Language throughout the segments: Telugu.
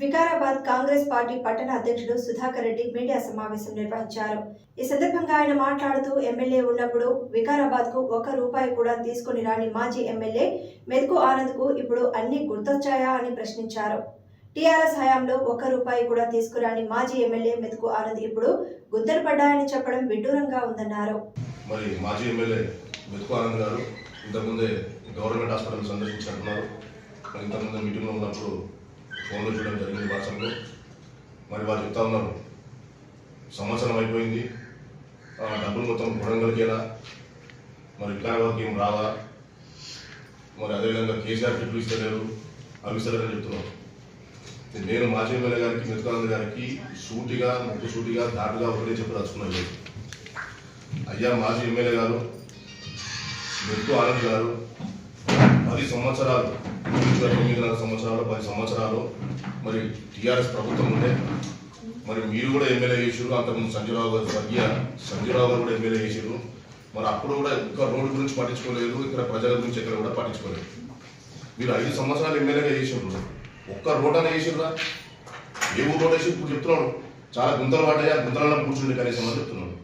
వికారాబాద్ కాంగ్రెస్ పార్టీ పట్టణ అధ్యక్షుడు సుధాకర్ రెడ్డి మీడియా సమావేశం నిర్వహించారు. ఈ సందర్భంగా ఆయన మాట్లాడుతూ ఎమ్మెల్యే ఉన్నప్పుడు వికారాబాద్ కు ₹1 కూడా తీసుకుని రాని మాజీ ఎమ్మెల్యే మెతుకు ఆనంద్ కు ఇప్పుడు అన్ని గుర్తొచ్చాయా అని ప్రశ్నించారు. టీఆర్ఎస్ హయాంలో ₹1 కూడా తీసుకురాని మాజీ ఎమ్మెల్యే మెతుకు ఆనంద్ ఇప్పుడు గుంతలు పడ్డాయని చెప్పడం విడ్డూరంగా ఉందన్నారు. మరి మాజీ ఎమ్మెల్యే మెతుకు ఆనంద్ గారు ఇంతకుముందే గవర్నమెంట్ హాస్పిటల్ సందర్శించారు. ఇంతకుముందు మీటింగ్లో ఉన్నప్పుడు ఫోన్లో చూడడం జరిగింది, వాట్సాప్లో. మరి వారు చెప్తా ఉన్నారు, సంవత్సరం అయిపోయింది, డబ్బులు మొత్తం కొనగలిగేలా మరి వికారాబాద్కి ఏం రావా, మరి అదేవిధంగా కేసీఆర్ టిప్లు ఇస్తలేరు, అవి ఇస్తలేరని చెప్తున్నాను. నేను మాజీ ఎమ్మెల్యే గారికి మెతుకానంద్ గారికి సూటిగా ధాటుగా ఒకటే చెప్పదలుచుకున్నాను. అయ్యా మాజీ ఎమ్మెల్యే గారు మెతుకు ఆనంద్ గారు 10 సంవత్సరాలు 9 సంవత్సరాలు 10 సంవత్సరాలు మరి టీఆర్ఎస్ ప్రభుత్వం ఉండే, మరి మీరు కూడా ఎమ్మెల్యే చేసారు. అంతకుముందు సంజయరావు గారు కూడా ఎమ్మెల్యే చేసారు. మరి అప్పుడు కూడా ఇంకా రోడ్డు గురించి పట్టించుకోలేదు, ఇక్కడ ప్రజల గురించి ఎక్కడ కూడా పట్టించుకోలేదు. మీరు 5 సంవత్సరాలు ఎమ్మెల్యేగా చేసారు, ఒక్క రోడ్ అనే చేసిర్రా? ఏ ఊరు రోడ్ వేసి ఇప్పుడు చెప్తున్నాడు, చాలా గుంతలు పడ్డాయా, గుంతలలో కూర్చుండి కనీసం అని చెప్తున్నాడు.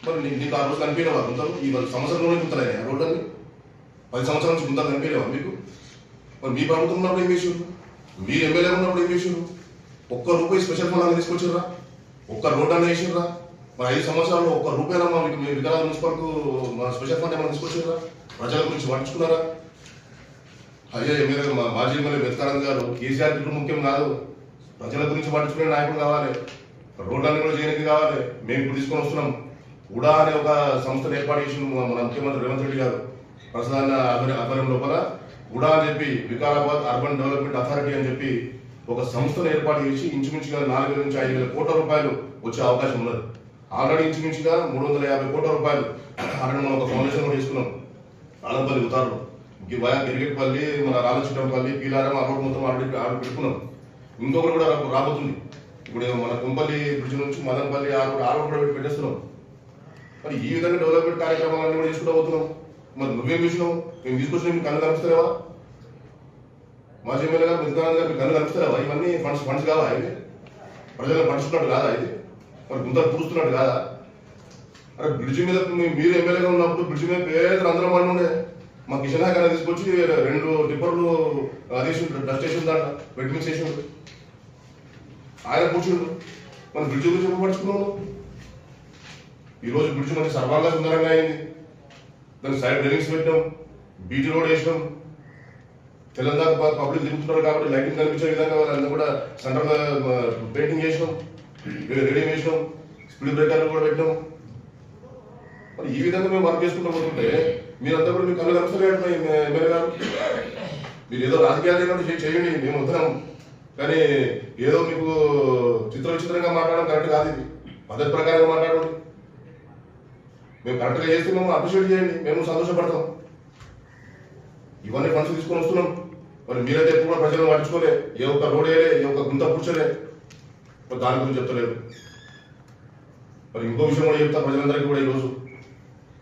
మరి నీకు ఆ రోజు కనిపించలేవా గుంతలు? ఈ సంవత్సరంలోనే గుంతలయ్యా రోడ్డు అని? 10 సంవత్సరాల నుంచి గుంతలు కనిపించలేవా మీకు? మరి మీ ప్రభుత్వం ఉన్నప్పుడు ఏం చేసారు? మీరు ఎమ్మెల్యే ఉన్నప్పుడు ఏం చేసారు? ₹1 స్పెషల్ ఫండ్ అని తీసుకొచ్చిర్రా? ఒక్క రోడ్ అని వేసిర్రా? మరి 5 సంవత్సరాల్లో ₹1 మీకు మీ వికారాబాద్ మున్సిపల్కు స్పెషల్ ఫండ్ ఏమైనా తీసుకొచ్చిర్రా? ప్రజల గురించి పట్టించుకున్నారా? అయ్యా ఎమ్మెల్యే మాజీ ఎమ్మెల్యే మెతుకానంద్ గారు, కేసీఆర్ టిప్లు ముఖ్యం కాదు, ప్రజల గురించి పట్టించుకునే నాయకుడు కావాలి, రోడ్లన్నీ కూడా చేయడానికి కావాలి. మేము ఇప్పుడు తీసుకొని వస్తున్నాం, ఉడా అనే ఒక సంస్థను ఏర్పాటు చేసి మన ముఖ్యమంత్రి రేవంత్ రెడ్డి గారు ప్రసాద్ ఆధ్వర్యం లోపల ఉడా అని చెప్పి వికారాబాద్ అర్బన్ డెవలప్మెంట్ అథారిటీ అని చెప్పి ఒక సంస్థను ఏర్పాటు చేసి ఇంచుమించుగా 4,000 నుంచి 5,000 కోట్ల రూపాయలు వచ్చే అవకాశం ఉన్నది. ఆల్రెడీ ఇంచుమించుగా ₹350 కోట్ల రూపాయలు ఆల్రెడీ మనం ఒక ఫౌండేషన్ కూడా తీసుకున్నాం. ఆలంపల్లి ఉతారు గిరిగెట్పల్లి, మన రామచిట్టంపల్లి, పీలారం ఆ రోడ్ మొత్తం ఆల్రెడీ పెట్టుకున్నాం. ఇంకొకటి కూడా రాబోతుంది. ఇప్పుడు మన కుంపల్లి బ్రిడ్జ్ నుంచి మదనపల్లి ఆ రోడ్ కూడా పెట్టేస్తున్నాం. మరి ఈ విధంగా డెవలప్మెంట్ కార్యక్రమాలన్నీ కూడా చేసుకుంటూ పోతున్నాం. మరి నువ్వేం చూసినావు? మేము తీసుకొచ్చిన మీకు కళ్ళు కనిపిస్తారేవా? మాజీ ఎమ్మెల్యే గారు మెతుకానంద్ గారు మీకు కళ్ళు కనిపిస్తారేవా? ఇవన్నీ ఫండ్స్ కాదా? ఇది ప్రజలను పంచుతున్నట్టు కాదా? ఇది మరి గుంతలు పూడుస్తున్నట్టు కాదా? అరే బ్రిడ్జి మీద మీరు ఎమ్మెల్యేగా ఉన్నప్పుడు బ్రిడ్జి మీద పేద అందరం పడి ఉండే, మా కిషన్ నాయక్ అనేది తీసుకొచ్చి 2 టిప్పర్లు డస్ట్ స్టేషన్ దాంట్లో వెట్మింగ్ స్టేషన్ ఆయన కూర్చుండు. మన బ్రిడ్జి గురించి ఎప్పుడు పడుచుకున్నాను? ఈరోజు బ్రిడ్జి మనకి సర్వాంగా సుందరంగా అయింది. దానికి సైడ్ డ్రైనింగ్స్ పెట్టాం, బీటీ రోడ్ వేసినాం. తెలంగాణ పబ్లిక్ తిరుగుతున్నారు కాబట్టి లైటింగ్ కనిపించే విధంగా వాళ్ళందరూ కూడా సెంటర్లో పెయింటింగ్ చేసినాం, రేడియం వేసినాం, స్పీడ్ బ్రేకర్లు కూడా పెట్టినాం. మరి ఈ విధంగా మేము వర్క్ చేసుకుంటూ పోతుంటే మీరంతా కూడా మీకు కళ్ళు కనిపిస్తలేదు ఎమ్మెల్యే గారు. మీరు ఏదో రాజకీయాలు చేయండి, మేము వస్తున్నాం, కానీ ఏదో మీకు విచిత్రంగా మాట్లాడడం కరెక్ట్ కాదు. ఇది పద్ధతి ప్రకారంగా మాట్లాడండి. మేము కరెక్ట్గా చేస్తే మేము అప్రిషియేట్ చేయండి, మేము సంతోషపడతాం. ఇవన్నీ ఫండ్స్ తీసుకొని వస్తున్నాం. మరి మీరైతే ఎప్పుడు కూడా ప్రజలను పట్టించుకోలే, ఏ ఒక్క రోడ్ వేయలే, ఏ ఒక్క గుంత కూర్చోలే, మరి దాని గురించి చెప్తలేదు. మరి ఇంకో విషయం కూడా చెప్తా ప్రజలందరికీ కూడా ఈరోజు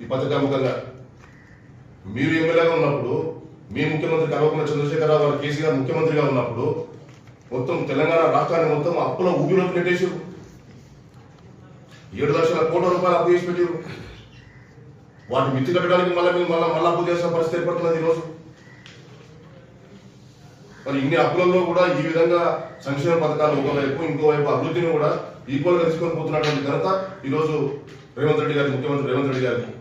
ఈ పత్రికాముఖంగా, మీరు ఎమ్మెల్యేగా ఉన్నప్పుడు మీ ముఖ్యమంత్రి కల్వకుంట్ల చంద్రశేఖరరావు గారు కేసీఆర్ ముఖ్యమంత్రిగా ఉన్నప్పుడు మొత్తం తెలంగాణ రాష్ట్రాన్ని మొత్తం అప్పుల ఊపిలోకి పెట్టేసారు. 7 లక్షల కోట్ల రూపాయలు అప్పు చేసి పెట్టారు. వాటి మిత్తి కట్టడానికి మళ్ళీ అప్పు చేసిన పరిస్థితి ఏర్పడుతున్నది ఈరోజు. మరి ఇన్ని అప్పులలో కూడా ఈ విధంగా సంక్షేమ పథకాలు ఒకవైపు, ఇంకోవైపు అభివృద్ధిని కూడా ఈక్వల్ గా తీసుకొని పోతున్నటువంటి ఘనత ఈరోజు రేవంత్ రెడ్డి గారి, ముఖ్యమంత్రి రేవంత్ రెడ్డి గారికి,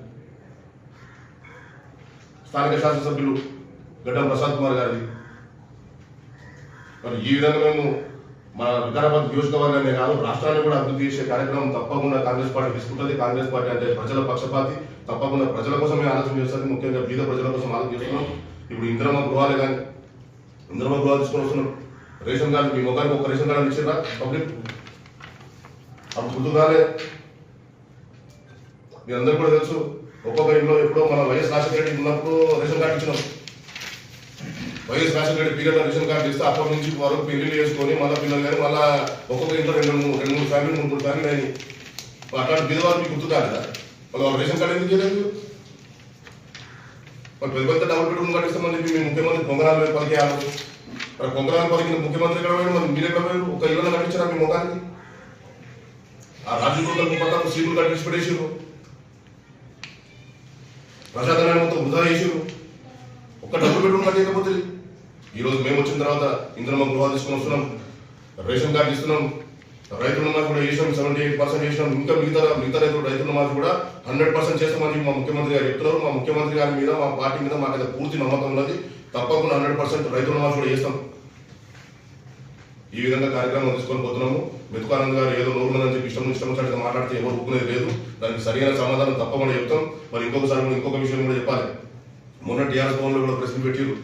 స్థానిక శాసనసభ్యులు గడ్డం ప్రసాద్ కుమార్ గారిది. మరి ఈ విధంగా మేము మన వికారాబాద్ నియోజకవర్గాన్ని కాదు రాష్ట్రాన్ని కూడా అభివృద్ధి చేసే కార్యక్రమం తప్పకుండా కాంగ్రెస్ పార్టీ తీసుకుంటుంది. కాంగ్రెస్ పార్టీ అంటే ప్రజల పక్షపాతి, తప్పకుండా ప్రజల కోసమే ఆలోచన చేస్తుంది. ముఖ్యంగా బీద ప్రజల కోసం ఆలోచన చేస్తున్నాం. ఇప్పుడు ఇంద్రమ్మ గృహాలు కానీ ఇంద్రమ్మ గృహాలు తీసుకొని వస్తున్నాం. రేషన్ కార్డు మీ మొగానికి ఒక రేషన్ కార్డు ఇచ్చారా పబ్లిక్? అప్పుడు గుర్తుగానే మీ అందరూ కూడా తెలుసు, ఒక్కొక్క ఇంట్లో ఎప్పుడో మన వైఎస్ రాజశేఖర రెడ్డి ఉన్నప్పుడు రేషన్ కార్డు ఇచ్చినాం. వైఎస్ రాజశేఖర రెడ్డి పీరియడ్లో రేషన్ కార్డు ఇస్తే అప్పటి నుంచి వరకు పెళ్లిళ్ళు చేసుకొని మళ్ళీ పిల్లలు కానీ మళ్ళీ ఒక్కొక్క ఇంట్లో 2-3 ఫ్యామిలీ 3 ఫ్యామిలీ అయినాయి. అట్లాంటి బీదవారు మీకు గుర్తు కాలేదా? వాళ్ళ రేషన్ కార్డు ఎందుకు చేయలేదు? మరి పెద్ద డబుల్ బెడ్రూమ్ కట్టిస్తామని చెప్పి మీ ముఖ్యమంత్రి పొంగనాలు పలికేయాలి. మరి కొంకరాల పలికిన ముఖ్యమంత్రి ఎక్కడ పోయాడు? మరి మీరు ఎక్కడ పోయారు? ఒక ఇళ్ళలో కట్టించారా మీ ముఖానికి? ఆ రాజకీయ పక్కన సీట్లు కట్టించి పెట్టేసారు, ప్రజాధనాన్ని మొత్తం వృధా చేసారు. ఒక్క డబ్బు పెట్టుకుని కట్టేయకపోతే ఈరోజు మేము వచ్చిన తర్వాత ఇంద్రమ్మ గృహాలు తీసుకుని వస్తున్నాం, రేషన్ కార్డు ఇస్తున్నాం, రైతు రుణమాఫీ కూడా చేసినాం, 78% చేసినాం. ఇంకా మిగతా రైతు రుణమాఫీ కూడా 100% చేస్తామని మా ముఖ్యమంత్రి గారు చెప్తున్నారు. మా ముఖ్యమంత్రి గారి మీద, మా పార్టీ మీద మాకైతే పూర్తి నమ్మకం ఉన్నది. తప్పకుండా 100% రైతు రుణమాఫీ కూడా చేస్తాం. ఈ విధంగా కార్యక్రమం తీసుకొని పోతున్నాము. మెతుకానంద్ గారు ఏదో నోరుమని చెప్పి ఇష్టం వచ్చినట్టుగా మాట్లాడితే ఎవరు ఒప్పుకునేది లేదు. దానికి సరైన సమాధానం తప్పకుండా చెప్తాం. మరి ఇంకొకసారి కూడా ఇంకొక విషయం కూడా చెప్పాలి. మొన్న టీఆర్ఎస్ భవన్లో కూడా ప్రెస్ మీట్ పెట్టారు.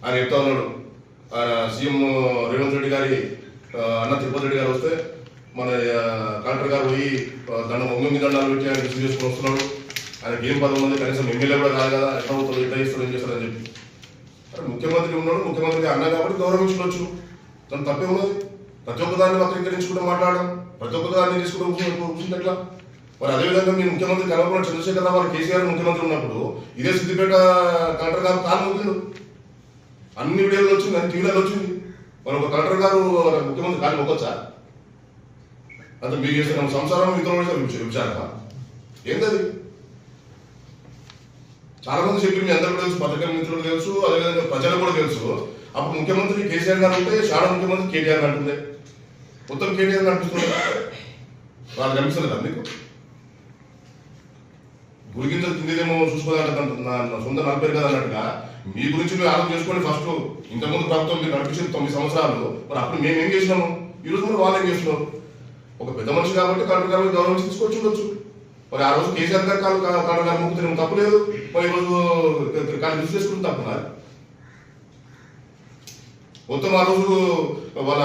ఆయన చెప్తా ఉన్నాడు, ఆయన సీఎం రేవంత్ రెడ్డి గారి అన్న తిరుపతి రెడ్డి గారు వస్తే మన కలెక్టర్ గారు పోయి ఒంగి దండాలు పెట్టి ఆయన రిసీవ్ చేసుకుని వస్తున్నాడు. ఆయనకి ఏం పదవి ఉంది, కనీసం ఎమ్మెల్యే కూడా కాదు కదా, ఎట్లా అవుతుంది, ఎట్లా ఇస్తాడు, ఏం చేస్తాడని చెప్పి. ముఖ్యమంత్రి ఉన్నాడు, ముఖ్యమంత్రికి అన్న కాబట్టి గౌరవించవచ్చు, తను తప్పే ఉన్నది. ప్రతి ఒక్కదాన్ని వక్రీకరించుకుంటూ మాట్లాడడం, ప్రతి ఒక్కదాన్ని తీసుకుంటూ కూర్చుంటే ఎట్లా? మరి అదేవిధంగా మీరు ముఖ్యమంత్రి కలవకుండా చంద్రశేఖర్ రావు కేసీఆర్ ముఖ్యమంత్రి ఉన్నప్పుడు ఇదే సిద్దిపేట కలెక్టర్ గారు కాలు ముగ్గులు అన్ని వీడియోలు వచ్చింది, అన్ని టీవీలలో వచ్చింది. మరి ఒక కలెక్టర్ గారు ముఖ్యమంత్రి కాలు మొక్కొచ్చా? అంటే మీరు చేసిన సంసారం ఇతరులు విచారణ ఏంటది? చాలా మంది చెప్పి మీ అందరూ కూడా తెలుసు, పత్రికల మిత్రులు తెలుసు, అదేవిధంగా ప్రజలకు కూడా తెలుసు. అప్పుడు ముఖ్యమంత్రి కేసీఆర్ గారు ఉంటే షాడో ముఖ్యమంత్రి కేటీఆర్ అంటుంది, మొత్తం కేటీఆర్ అనిపిస్తుంది. వాళ్ళు కనిపిస్తుంది మీకు గురిగింజలు తిందేమో చూసుకోవాలంటే నా సొంత నడిపారు కదా అన్నట్టుగా మీ గురించి మీరు ఆలోచన చేసుకోండి. ఫస్ట్ ఇంతకుముందు ప్రభుత్వం మీరు నడిపించింది 9 సంవత్సరాలు, మరి అప్పుడు మేము ఏం చేసినాము, ఈరోజు కూడా వాళ్ళు ఏం చేస్తున్నాం? ఒక పెద్ద మనిషి కాబట్టి కలెక్టర్ గారు గౌరవించి తీసుకొచ్చి ఉండొచ్చు. మరి ఆ రోజు కేసీఆర్ గారు కలెక్టర్ గారు ముక్కు తినడం తప్పులేదు, మరి ఈరోజు కానీ యూజ్ చేసుకుంటే తప్పున్నారు. మొత్తం ఆ రోజు వాళ్ళ